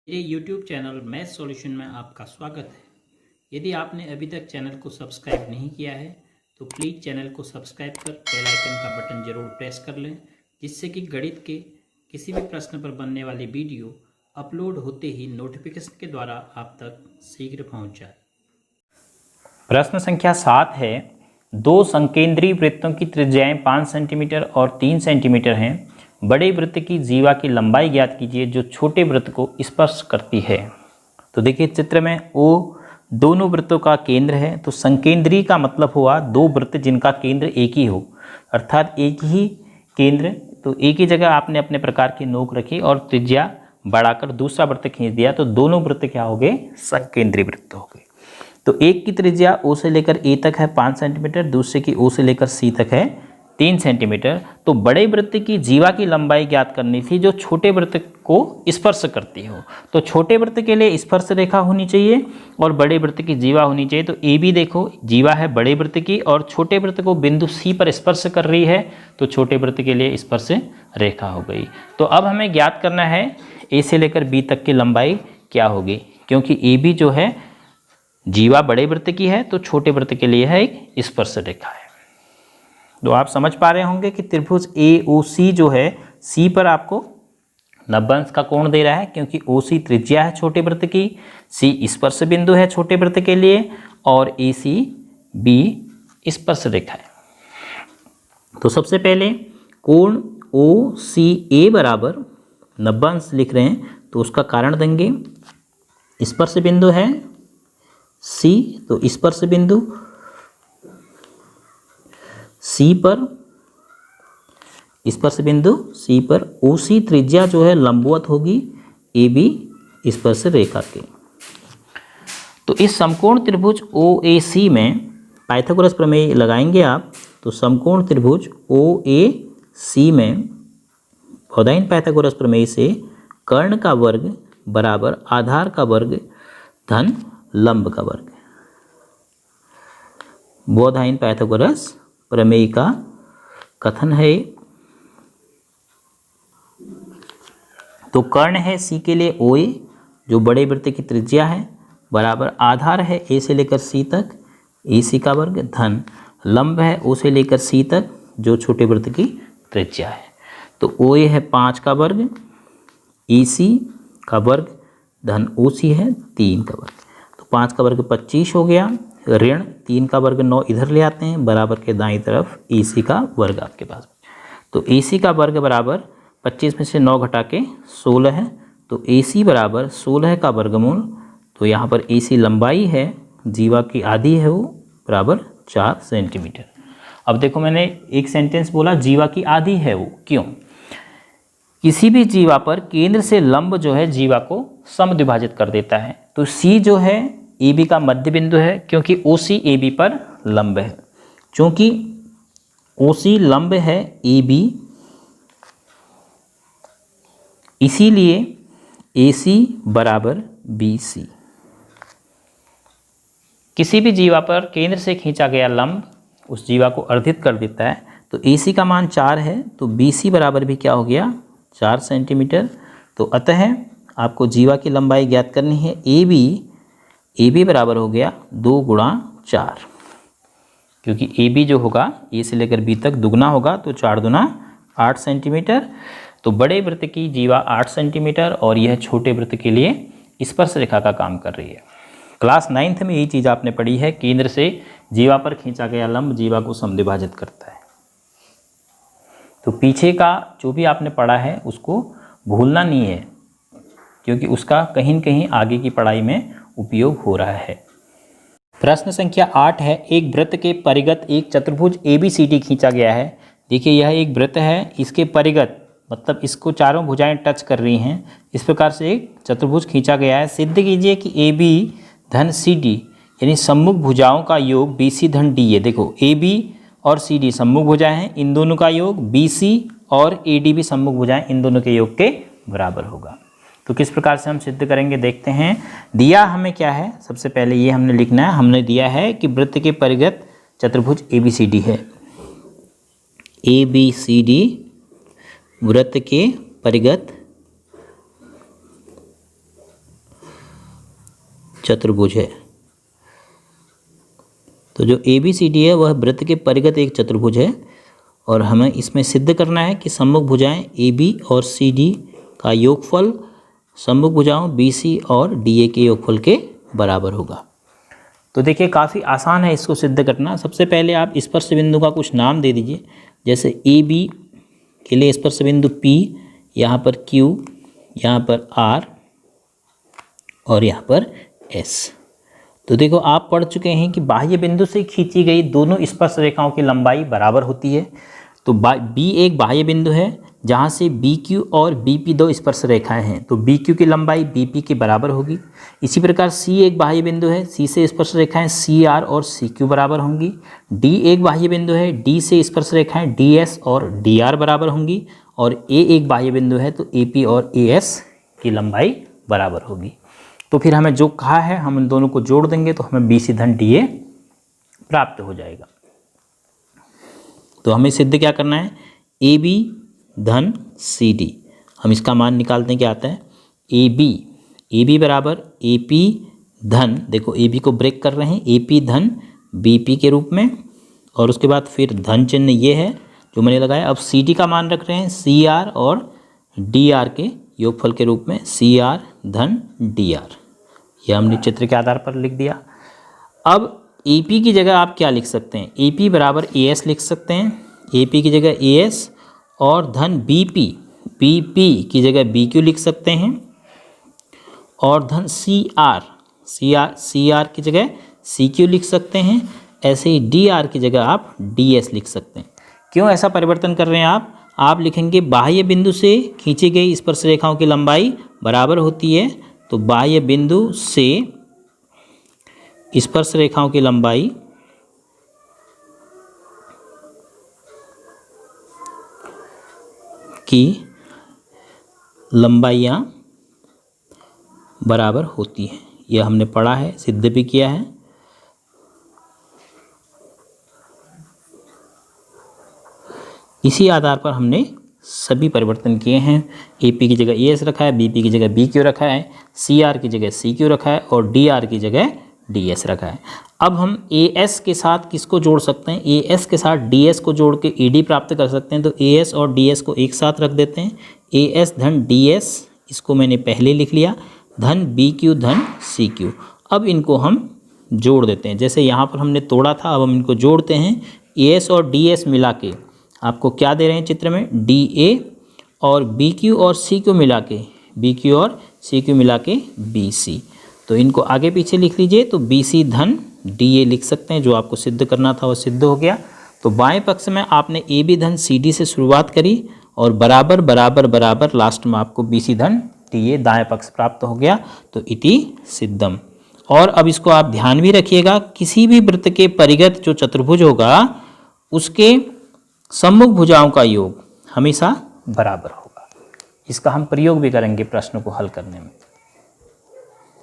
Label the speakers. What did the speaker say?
Speaker 1: मेरे YouTube channel math solution में आपका स्वागत है। यदि आपने अभी तक चैनल को सब्सक्राइब नहीं किया है तो प्लीज़ चैनल को सब्सक्राइब कर बेल आइकन का बटन ज़रूर प्रेस कर लें, जिससे कि गणित के किसी भी प्रश्न पर बनने वाली वीडियो अपलोड होते ही नोटिफिकेशन के द्वारा आप तक शीघ्र पहुंच जाए।
Speaker 2: प्रश्न संख्या 7 है। दो संकेंद्रीय वृत्तों की त्रिज्याएं 5 सेंटीमीटर और 3 सेंटीमीटर हैं। बड़े वृत्त की जीवा की लंबाई ज्ञात कीजिए जो छोटे वृत्त को स्पर्श करती है। तो देखिए चित्र में ओ दोनों वृत्तों का केंद्र है, तो संकेंद्रीय का मतलब हुआ दो वृत्त जिनका केंद्र एक ही हो, अर्थात एक ही केंद्र। तो एक ही जगह आपने अपने प्रकार की नोक रखी और त्रिज्या बढ़ाकर दूसरा वृत्त खींच दिया, तो दोनों वृत्त क्या हो गए? संकेंद्रीय वृत्त हो गए। तो एक की त्रिज्या ओ से लेकर ए तक है 5 सेंटीमीटर, दूसरे की ओ से लेकर सी तक है 3 सेंटीमीटर। तो बड़े वृत्त की जीवा की लंबाई ज्ञात करनी थी जो छोटे वृत्त को स्पर्श करती हो। तो छोटे वृत्त के लिए स्पर्श रेखा होनी चाहिए और बड़े वृत्त की जीवा होनी चाहिए। तो ए बी देखो, जीवा है बड़े वृत्त की और छोटे वृत्त को बिंदु सी पर स्पर्श कर रही है, तो छोटे वृत्त के लिए स्पर्श रेखा हो गई। तो अब हमें ज्ञात करना है ए से लेकर बी तक की लंबाई क्या होगी, क्योंकि ए बी जो है जीवा बड़े वृत्त की है तो छोटे वृत्त के लिए है एक स्पर्श रेखा है। तो आप समझ पा रहे होंगे कि त्रिभुज ए ओ सी जो है सी पर आपको 90 अंश का कोण दे रहा है, क्योंकि ओ सी त्रिज्या है छोटे वृत्त की, सी स्पर्श बिंदु है छोटे वृत्त के लिए और ए सी बी स्पर्श रेखा है। तो सबसे पहले कोण ओ सी ए बराबर 90 अंश लिख रहे हैं, तो उसका कारण देंगे स्पर्श बिंदु है सी, तो स्पर्श बिंदु सी पर स्पर्श बिंदु सी पर ओ सी त्रिज्या जो है लंबवत होगी ए बी स्पर्श रेखा के। तो इस समकोण त्रिभुज ओ ए सी में पाइथागोरस प्रमेय लगाएंगे आप, तो समकोण त्रिभुज ओ ए सी में बौधायन पाइथागोरस प्रमेय से कर्ण का वर्ग बराबर आधार का वर्ग धन लंब का वर्ग। बौधायन पाइथागोरस प्रमेय का कथन है। तो कर्ण है सी के लिए ओ ए जो बड़े वृत्त की त्रिज्या है बराबर आधार है ए से लेकर सी तक ए सी का वर्ग धन लंब है ओ से लेकर सी तक जो छोटे वृत्त की त्रिज्या है। तो ओ ए है 5 का वर्ग, ए सी का वर्ग धन ओ सी है 3 का वर्ग। तो 5 का वर्ग 25 हो गया, ऋण 3 का वर्ग 9 इधर ले आते हैं, बराबर के दाईं तरफ ए सी का वर्ग आपके पास। तो ए सी का वर्ग बराबर 25 में से 9 घटा के 16 है, तो ए सी बराबर 16 का वर्गमूल। तो यहाँ पर ए सी लंबाई है जीवा की आधी है वो बराबर 4 सेंटीमीटर। अब देखो मैंने एक सेंटेंस बोला जीवा की आधी है वो, क्यों? किसी भी जीवा पर केंद्र से लंब जो है जीवा को समद्विभाजित कर देता है। तो सी जो है ए बी का मध्य बिंदु है, क्योंकि ओ सी ए बी पर लंब है। चूंकि ओ सी लंब है ए बी, इसीलिए ए सी बराबर बी सी। किसी भी जीवा पर केंद्र से खींचा गया लंब उस जीवा को अर्धित कर देता है। तो ए सी का मान 4 है, तो बी सी बराबर भी क्या हो गया? 4 सेंटीमीटर। तो अतः आपको जीवा की लंबाई ज्ञात करनी है। ए बी बराबर हो गया 2 गुणा 4, क्योंकि ए बी जो होगा ए से लेकर बी तक दुगना होगा, तो 4 दूना 8 सेंटीमीटर। तो बड़े वृत्त की जीवा 8 सेंटीमीटर और यह छोटे वृत्त के लिए स्पर्श रेखा का काम कर रही है। क्लास 9th में यही चीज़ आपने पढ़ी है, केंद्र से जीवा पर खींचा गया लंब जीवा को समद्विभाजित करता है। तो पीछे का जो भी आपने पढ़ा है उसको भूलना नहीं है, क्योंकि उसका कहीं न कहीं आगे की पढ़ाई में उपयोग हो रहा है। प्रश्न संख्या 8 है। एक वृत्त के परिगत एक चतुर्भुज ABCD खींचा गया है। देखिए यह एक वृत्त है, इसके परिगत मतलब इसको चारों भुजाएं टच कर रही हैं, इस प्रकार से एक चतुर्भुज खींचा गया है। सिद्ध कीजिए कि AB धन CD यानी सम्मुख भुजाओं का योग BC धन D है। देखो AB और CD सम्मुख भुजाएं हैं, इन दोनों का योग BC और AD भी सम्मुख भुजाएं, इन दोनों के योग के बराबर होगा। तो किस प्रकार से हम सिद्ध करेंगे देखते हैं। दिया हमें क्या है, सबसे पहले ये हमने लिखना है। हमने दिया है कि वृत्त के परिगत चतुर्भुज ABCD है। ABCD वृत्त के परिगत चतुर्भुज है। तो जो ABCD है वह वृत्त के परिगत एक चतुर्भुज है और हमें इसमें सिद्ध करना है कि सम्मुख भुजाएं AB और CD का योगफल सम्मुख भुजाओं BC और DA के योगफल के बराबर होगा। तो देखिए काफ़ी आसान है इसको सिद्ध करना। सबसे पहले आप स्पर्श बिंदु का कुछ नाम दे दीजिए, जैसे AB के लिए स्पर्श बिंदु P, यहाँ पर Q, यहाँ पर R और यहाँ पर S। तो देखो आप पढ़ चुके हैं कि बाह्य बिंदु से खींची गई दोनों स्पर्श रेखाओं की लंबाई बराबर होती है। तो B एक बाह्य बिंदु है जहाँ से BQ और BP दो स्पर्श रेखाएं हैं, तो BQ की लंबाई BP के बराबर होगी। इसी प्रकार C एक बाह्य बिंदु है, C से स्पर्श रेखाएं CR और CQ बराबर होंगी। D एक बाह्य बिंदु है, D से स्पर्श रेखाएं DS और DR बराबर होंगी। और A एक बाह्य बिंदु है, तो AP और AS की लंबाई बराबर होगी। तो फिर हमें जो कहा है हम इन दोनों को जोड़ देंगे तो हमें BC धन DA प्राप्त हो जाएगा। तो हमें सिद्ध क्या करना है, AB धन CD। हम इसका मान निकालते हैं, क्या आता है AB बराबर AP धन, देखो AB को ब्रेक कर रहे हैं, AP धन BP के रूप में, और उसके बाद फिर धन चिन्ह ये है जो मैंने लगाया। अब CD का मान रख रहे हैं CR और DR के योगफल के रूप में, CR धन DR। यह हमने चित्र के आधार पर लिख दिया। अब AP की जगह आप क्या लिख सकते हैं, AP बराबर AS लिख सकते हैं, AP की जगह AS, और धन BP की जगह BQ लिख सकते हैं, और धन CR की जगह CQ लिख सकते हैं। ऐसे ही DR की जगह आप DS लिख सकते हैं। क्यों ऐसा परिवर्तन कर रहे हैं आप लिखेंगे बाह्य बिंदु से खींची गई स्पर्श रेखाओं की लंबाई बराबर होती है। तो बाह्य बिंदु से स्पर्श रेखाओं की लंबाई की लंबाइयाँ बराबर होती हैं। यह हमने पढ़ा है, सिद्ध भी किया है। इसी आधार पर हमने सभी परिवर्तन किए हैं। AP की जगह AS रखा है, BP की जगह BQ रखा है, CR की जगह CQ रखा है और DR की जगह DS रखा है। अब हम AS के साथ किसको जोड़ सकते हैं, AS के साथ DS को जोड़ के AD प्राप्त कर सकते हैं। तो AS और DS को एक साथ रख देते हैं, AS धन DS, इसको मैंने पहले लिख लिया, धन BQ धन CQ। अब इनको हम जोड़ देते हैं, जैसे यहाँ पर हमने तोड़ा था, अब हम इनको जोड़ते हैं। AS और DS मिला के आपको क्या दे रहे हैं चित्र में, DA, और BQ और CQ मिला के, BQ और CQ मिला के BC। तो इनको आगे पीछे लिख लीजिए, तो BC धन DA लिख सकते हैं। जो आपको सिद्ध करना था वो सिद्ध हो गया। तो बाएं पक्ष में आपने AB धन CD से शुरुआत करी और बराबर बराबर बराबर लास्ट में आपको BC धन DA दाएं पक्ष प्राप्त हो गया। तो इति सिद्धम। और अब इसको आप ध्यान भी रखिएगा, किसी भी वृत्त के परिगत जो चतुर्भुज होगा उसके सम्मुख भुजाओं का योग हमेशा बराबर होगा। इसका हम प्रयोग भी करेंगे प्रश्न को हल करने में।